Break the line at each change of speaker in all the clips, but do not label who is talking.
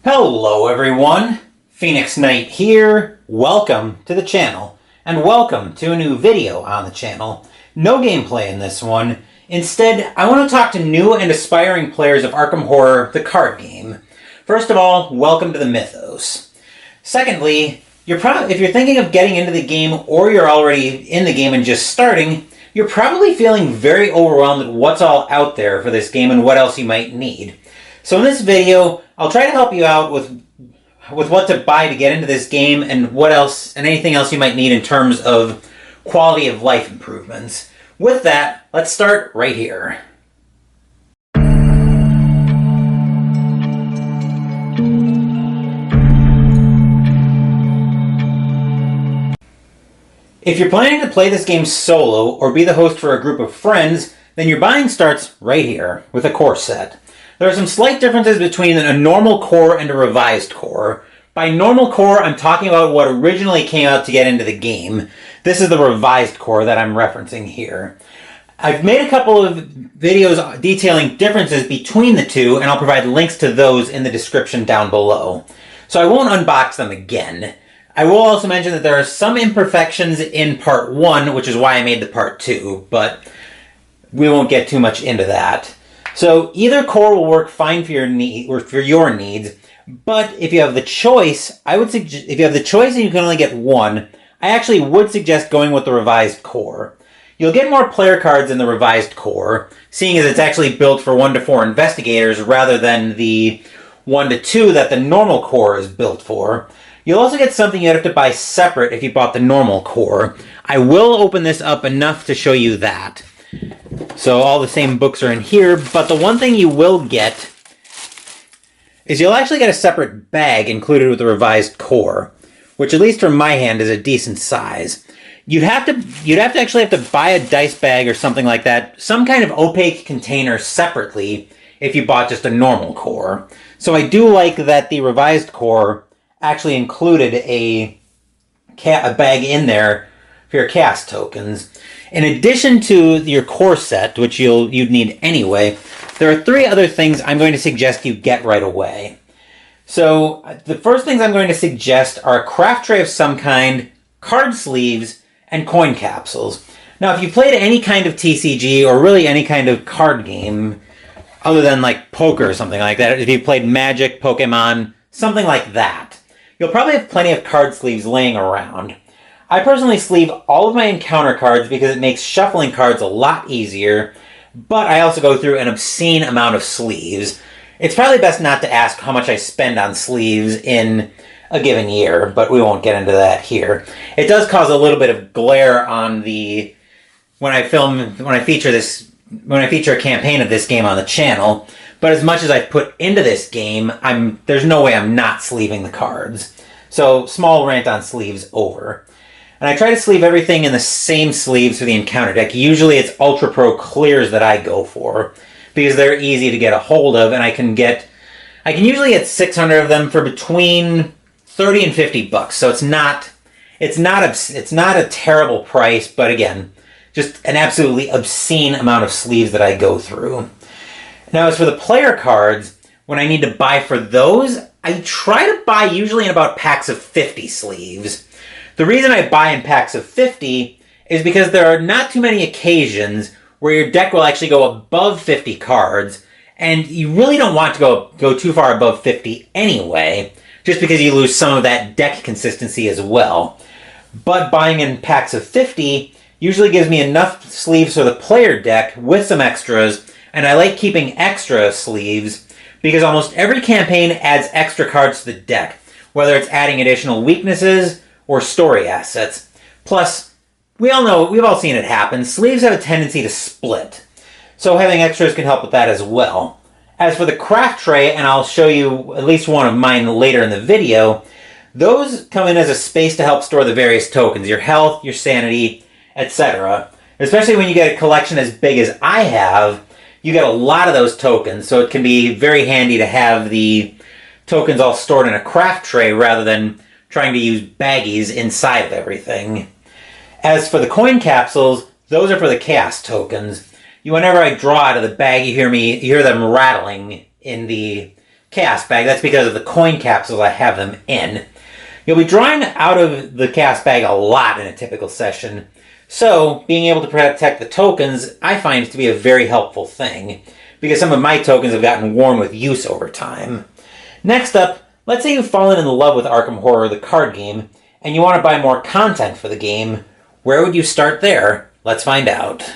Hello everyone, Phoenix Knight here. Welcome to the channel, and welcome to a new video on the channel. No gameplay in this one. Instead, I want to talk to new and aspiring players of Arkham Horror, the card game. First of all, welcome to the Mythos. Secondly, if you're thinking of getting into the game or you're already in the game and just starting, you're probably feeling very overwhelmed at what's all out there for this game and what else you might need. So in this video, I'll try to help you out with what to buy to get into this game and what else and anything else you might need in terms of quality of life improvements. With that, let's start right here. If you're planning to play this game solo or be the host for a group of friends, then your buying starts right here with a core set. There are some slight differences between a normal core and a revised core. By normal core, I'm talking about what originally came out to get into the game. This is the revised core that I'm referencing here. I've made a couple of videos detailing differences between the two, and I'll provide links to those in the description down below. So I won't unbox them again. I will also mention that there are some imperfections in part 1, which is why I made the part 2, but we won't get too much into that. So either core will work fine for your needs, but if you have the choice, if you have the choice and you can only get one, I actually would suggest going with the revised core. You'll get more player cards in the revised core, seeing as it's actually built for 1 to 4 investigators rather than the 1 to 2 that the normal core is built for. You'll also get something you'd have to buy separate if you bought the normal core. I will open this up enough to show you that. So all the same books are in here, but the one thing you will get is you'll actually get a separate bag included with the revised core, which at least from my hand is a decent size. You'd actually have to buy a dice bag or something like that, some kind of opaque container separately if you bought just a normal core. So I do like that the revised core actually included a bag in there for your cast tokens. In addition to your core set, which you'd need anyway, there are 3 other things I'm going to suggest you get right away. So the first things I'm going to suggest are a craft tray of some kind, card sleeves, and coin capsules. Now, if you played any kind of TCG or really any kind of card game, other than like poker or something like that, if you played Magic, Pokemon, something like that, you'll probably have plenty of card sleeves laying around. I personally sleeve all of my encounter cards because it makes shuffling cards a lot easier, but I also go through an obscene amount of sleeves. It's probably best not to ask how much I spend on sleeves in a given year, but we won't get into that here. It does cause a little bit of glare on when I feature a campaign of this game on the channel, but as much as I've put into this game, there's no way I'm not sleeving the cards. So small rant on sleeves over. And I try to sleeve everything in the same sleeves for the encounter deck. Usually it's Ultra Pro Clears that I go for, because they're easy to get a hold of, and I can usually get 600 of them for between 30 and 50 bucks. So it's not a terrible price, but again, just an absolutely obscene amount of sleeves that I go through. Now, as for the player cards, when I need to buy for those, I try to buy usually in about packs of 50 sleeves. The reason I buy in packs of 50 is because there are not too many occasions where your deck will actually go above 50 cards, and you really don't want to go too far above 50 anyway, just because you lose some of that deck consistency as well. But buying in packs of 50 usually gives me enough sleeves for the player deck with some extras, and I like keeping extra sleeves because almost every campaign adds extra cards to the deck, whether it's adding additional weaknesses or story assets. Plus, we've all seen it happen, sleeves have a tendency to split, so having extras can help with that as well. As for the craft tray, and I'll show you at least one of mine later in the video, those come in as a space to help store the various tokens, your health, your sanity, etc. Especially when you get a collection as big as I have, you get a lot of those tokens, so it can be very handy to have the tokens all stored in a craft tray rather than trying to use baggies inside of everything. As for the coin capsules, those are for the chaos tokens. Whenever I draw out of the bag, you hear them rattling in the chaos bag. That's because of the coin capsules I have them in. You'll be drawing out of the chaos bag a lot in a typical session, so being able to protect the tokens I find to be a very helpful thing, because some of my tokens have gotten worn with use over time. Next up, let's say you've fallen in love with Arkham Horror, the card game, and you want to buy more content for the game. Where would you start there? Let's find out.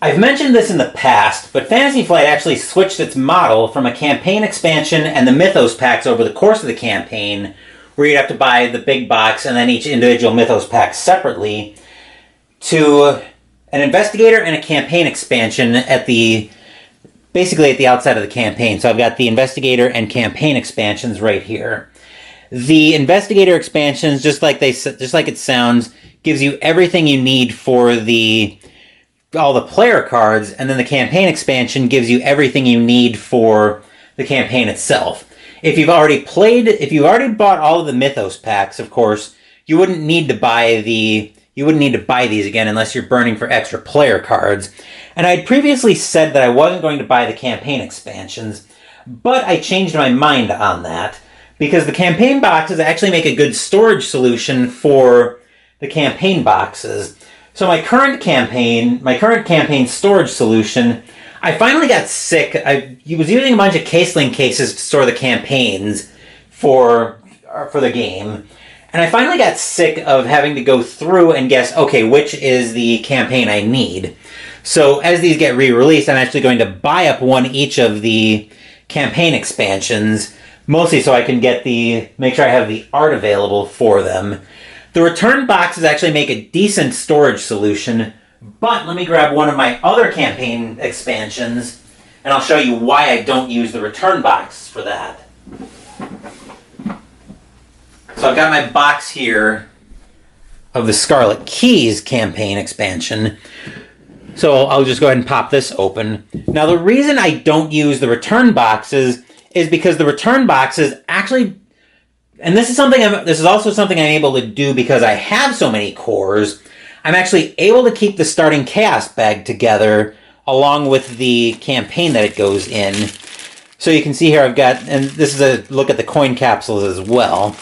I've mentioned this in the past, but Fantasy Flight actually switched its model from a campaign expansion and the Mythos packs over the course of the campaign, where you'd have to buy the big box and then each individual Mythos pack separately, to an investigator and a campaign expansion basically at the outside of the campaign. So I've got the investigator and campaign expansions right here. The investigator expansions, just like it sounds, gives you everything you need for all the player cards, and then the campaign expansion gives you everything you need for the campaign itself. If you've already bought all of the Mythos packs, of course, you wouldn't need to buy these again unless you're burning for extra player cards. And I had previously said that I wasn't going to buy the campaign expansions, but I changed my mind on that, because the campaign boxes actually make a good storage solution for the campaign boxes. So my current campaign storage solution, I finally got sick. I was using a bunch of CaseLink cases to store the campaigns for the game, and I finally got sick of having to go through and guess, okay, which is the campaign I need. So as these get re-released, I'm actually going to buy up one each of the campaign expansions, mostly so I can make sure I have the art available for them. The return boxes actually make a decent storage solution, but let me grab one of my other campaign expansions, and I'll show you why I don't use the return box for that. So I've got my box here of the Scarlet Keys campaign expansion. So I'll just go ahead and pop this open. Now the reason I don't use the return boxes is because the return boxes actually, and this is also something I'm able to do because I have so many cores, I'm actually able to keep the starting chaos bag together along with the campaign that it goes in. So you can see here and this is a look at the coin capsules as well.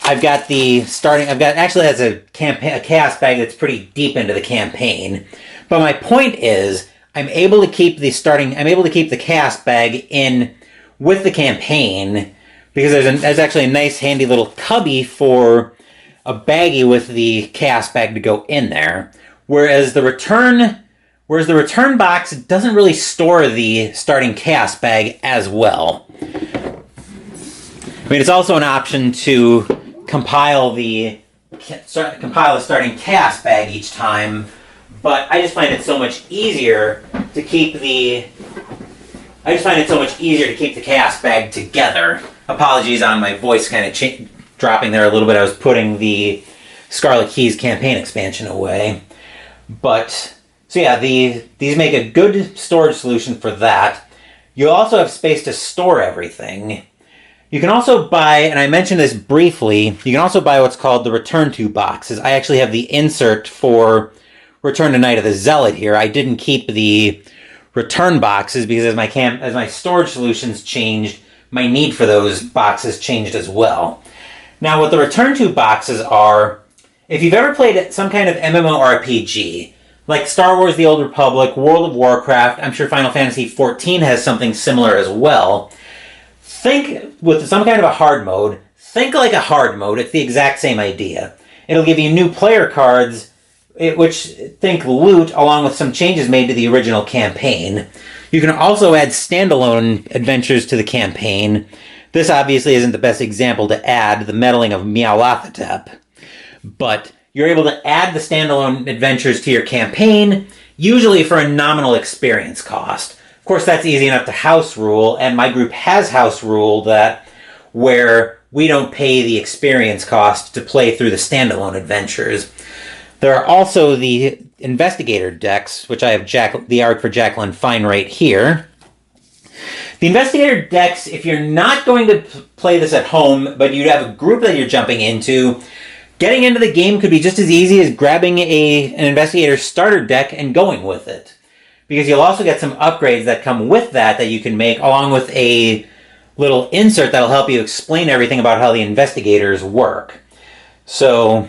Actually has a chaos bag that's pretty deep into the campaign. But my point is, I'm able to keep the chaos bag in with the campaign, because there's actually a nice handy little cubby for a baggie with the chaos bag to go in there. Whereas the return box doesn't really store the starting chaos bag as well. I mean, it's also an option to compile the starting chaos bag each time, but I just find it so much easier to keep the chaos bag together. Apologies on my voice kind of dropping there a little bit. I was putting the Scarlet Keys campaign expansion away. But, so yeah, these make a good storage solution for that. You'll also have space to store everything. You can also buy, and I mentioned this briefly, you can also buy what's called the Return To boxes. I actually have the insert for Return to Night of the Zealot here. I didn't keep the return boxes because as my storage solutions changed, my need for those boxes changed as well. Now, what the Return To boxes are, if you've ever played some kind of MMORPG, like Star Wars The Old Republic, World of Warcraft, I'm sure Final Fantasy XIV has something similar as well. Think with some kind of a hard mode, think like a hard mode, it's the exact same idea. It'll give you new player cards, which think loot, along with some changes made to the original campaign. You can also add standalone adventures to the campaign. This obviously isn't the best example to add, the meddling of Meowlathotep. But you're able to add the standalone adventures to your campaign, usually for a nominal experience cost. Of course, that's easy enough to house rule, and my group has house rule that where we don't pay the experience cost to play through the standalone adventures. There are also the Investigator decks, which I have the art for Jacqueline Fine right here. The Investigator decks, if you're not going to play this at home, but you have a group that you're jumping into, getting into the game could be just as easy as grabbing an Investigator starter deck and going with it. Because you'll also get some upgrades that come with that you can make, along with a little insert that'll help you explain everything about how the Investigators work. So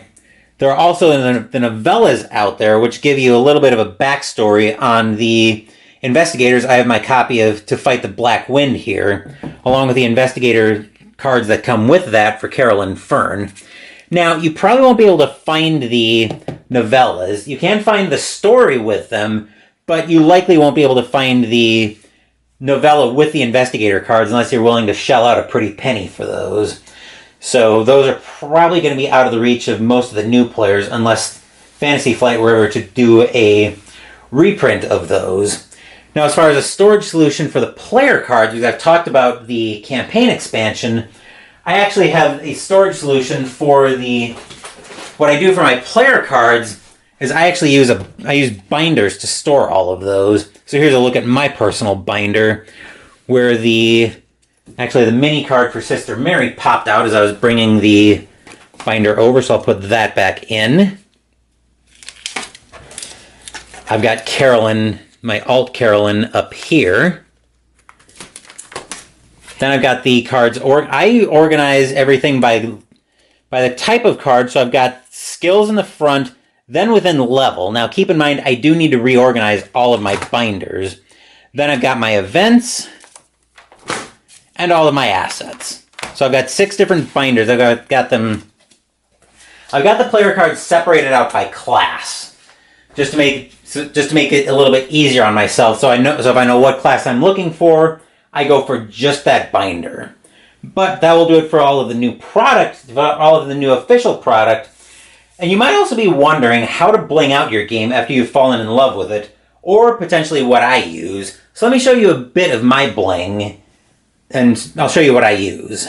there are also the novellas out there, which give you a little bit of a backstory on the Investigators. I have my copy of To Fight the Black Wind here, along with the Investigator cards that come with that for Carolyn Fern. Now, you probably won't be able to find the novellas. You can find the story with them, but you likely won't be able to find the novella with the Investigator cards unless you're willing to shell out a pretty penny for those. So those are probably going to be out of the reach of most of the new players unless Fantasy Flight were ever to do a reprint of those. Now, as far as a storage solution for the player cards, because I've talked about the campaign expansion, I actually have a storage solution for what I do for my player cards is I actually use binders to store all of those. So here's a look at my personal binder, where the mini card for Sister Mary popped out as I was bringing the binder over, so I'll put that back in. I've got Carolyn, my alt Carolyn, up here. Then I've got the cards. I organize everything by the type of card, so I've got skills in the front, then within level. Now keep in mind, I do need to reorganize all of my binders. Then I've got my events and all of my assets. So I've got 6 different binders. I've got the player cards separated out by class, just to make it a little bit easier on myself. So if I know what class I'm looking for, I go for just that binder. But that will do it for all of the new product, all of the new official product. And you might also be wondering how to bling out your game after you've fallen in love with it, or potentially what I use. So let me show you a bit of my bling, and I'll show you what I use.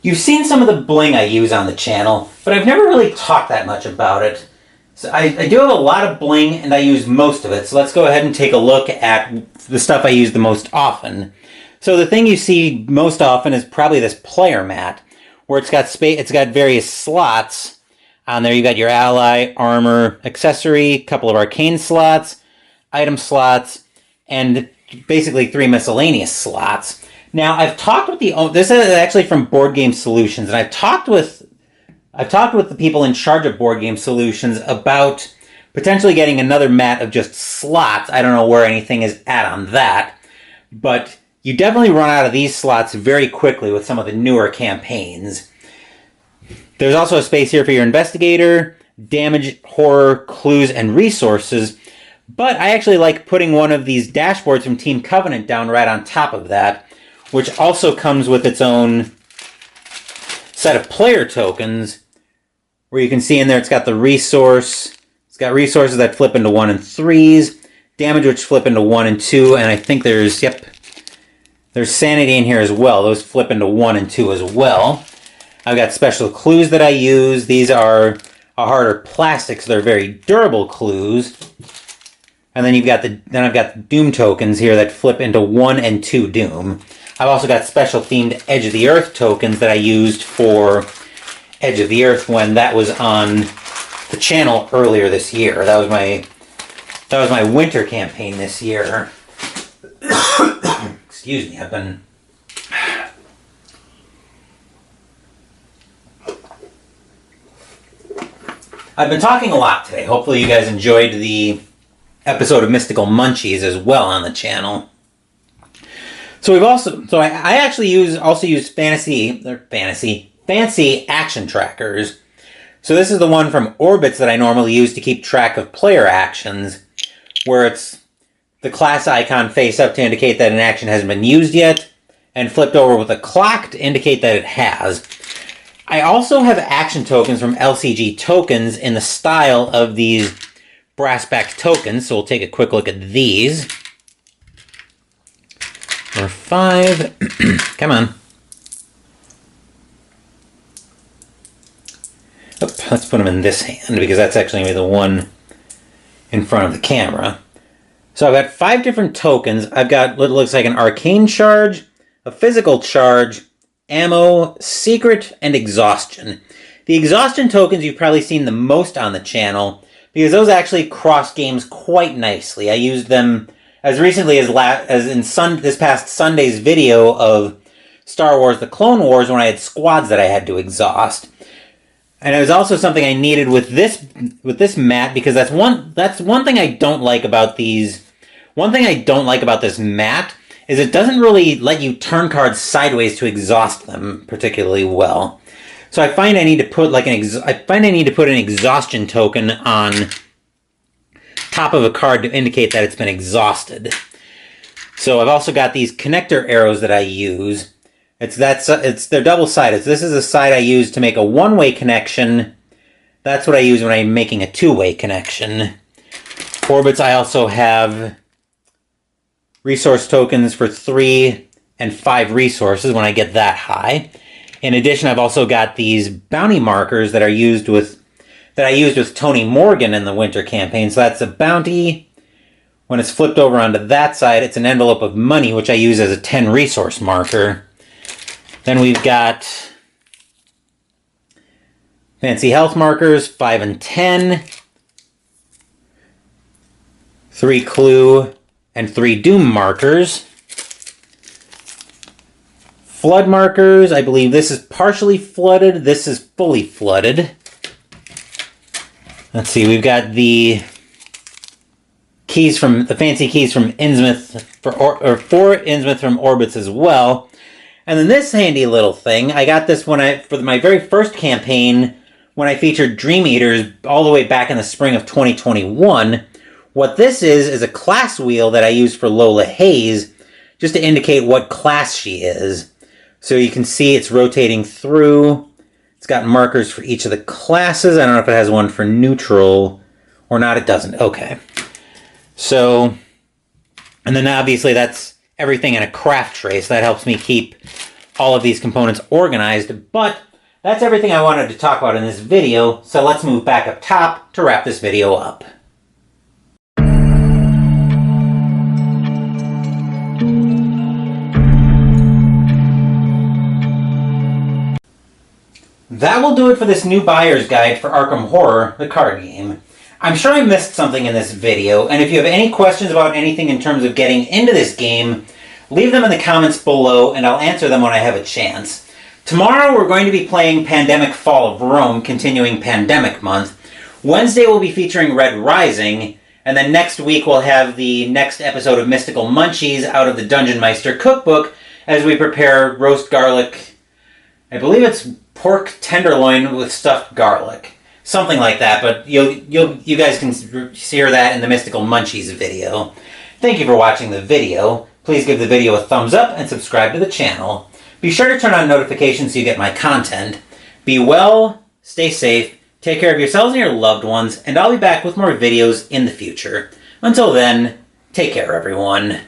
You've seen some of the bling I use on the channel, but I've never really talked that much about it. So I do have a lot of bling, and I use most of it. So let's go ahead and take a look at the stuff I use the most often. So the thing you see most often is probably this player mat, where it's got various slots on there. You've got your ally, armor, accessory, a couple of arcane slots, item slots, and basically 3 miscellaneous slots. Now, I've talked with this is actually from Board Game Solutions, and I've talked with the people in charge of Board Game Solutions about potentially getting another mat of just slots. I don't know where anything is at on that, but you definitely run out of these slots very quickly with some of the newer campaigns. There's also a space here for your investigator, damage, horror, clues, and resources, but I actually like putting one of these dashboards from Team Covenant down right on top of that, which also comes with its own set of player tokens, where you can see in there it's got the resource. It's got resources that flip into 1 and 3s, damage which flip into 1 and 2, and I think there's sanity in here as well. Those flip into 1 and 2 as well. I've got special clues that I use. These are a harder plastic, so they're very durable clues. And then I've got the Doom tokens here that flip into 1 and 2 Doom. I've also got special themed Edge of the Earth tokens that I used for Edge of the Earth when that was on the channel earlier this year. That was my winter campaign this year. Excuse me, I've been talking a lot today. Hopefully you guys enjoyed the episode of Mystical Munchies as well on the channel. So I actually also use fancy action trackers. So this is the one from Orbits that I normally use to keep track of player actions, where it's the class icon face up to indicate that an action hasn't been used yet, and flipped over with a clock to indicate that it has. I also have action tokens from LCG Tokens in the style of these brass back tokens, so we'll take a quick look at these. Number 5. Come on. Oop, let's put them in this hand because that's actually going to be the one in front of the camera. So I've got 5 different tokens. I've got what looks like an arcane charge, a physical charge, ammo, secret, and exhaustion. The exhaustion tokens you've probably seen the most on the channel because those actually cross games quite nicely. I used them as recently as this past Sunday's video of Star Wars The Clone Wars when I had squads that I had to exhaust. And it was also something I needed with this mat because that's one thing I don't like about these. One thing I don't like about this mat is it doesn't really let you turn cards sideways to exhaust them particularly well. So I find I need to put an exhaustion token on top of a card to indicate that it's been exhausted. So I've also got these connector arrows that I use. They're double-sided. So this is a side I use to make a one-way connection. That's what I use when I'm making a two-way connection. Orbits, I also have resource tokens for 3 and 5 resources when I get that high. In addition, I've also got these bounty markers that I used with Tony Morgan in the winter campaign. So that's a bounty. When it's flipped over onto that side, it's an envelope of money, which I use as a 10 resource marker. Then we've got fancy health markers, 5 and 10, 3 clue, and 3 doom markers. Flood markers, I believe this is partially flooded, this is fully flooded. Let's see, we've got the fancy keys from Innsmouth for Innsmouth from Orbits as well. And then this handy little thing, I got this for my very first campaign when I featured Dream Eaters all the way back in the spring of 2021. What this is a class wheel that I use for Lola Hayes just to indicate what class she is. So you can see it's rotating through. It's got markers for each of the classes. I don't know if it has one for neutral or not. It doesn't. Okay. So, and then obviously that's everything in a craft tray, so that helps me keep all of these components organized. But that's everything I wanted to talk about in this video, so let's move back up top to wrap this video up. That will do it for this new buyer's guide for Arkham Horror, the card game. I'm sure I missed something in this video, and if you have any questions about anything in terms of getting into this game, leave them in the comments below and I'll answer them when I have a chance. Tomorrow we're going to be playing Pandemic Fall of Rome, continuing Pandemic Month. Wednesday we'll be featuring Red Rising, and then next week we'll have the next episode of Mystical Munchies out of the Dungeon Meister cookbook as we prepare roast garlic. I believe it's pork tenderloin with stuffed garlic. Something like that, but you guys can hear that in the Mystical Munchies video. Thank you for watching the video. Please give the video a thumbs up and subscribe to the channel. Be sure to turn on notifications so you get my content. Be well, stay safe, take care of yourselves and your loved ones, and I'll be back with more videos in the future. Until then, take care everyone.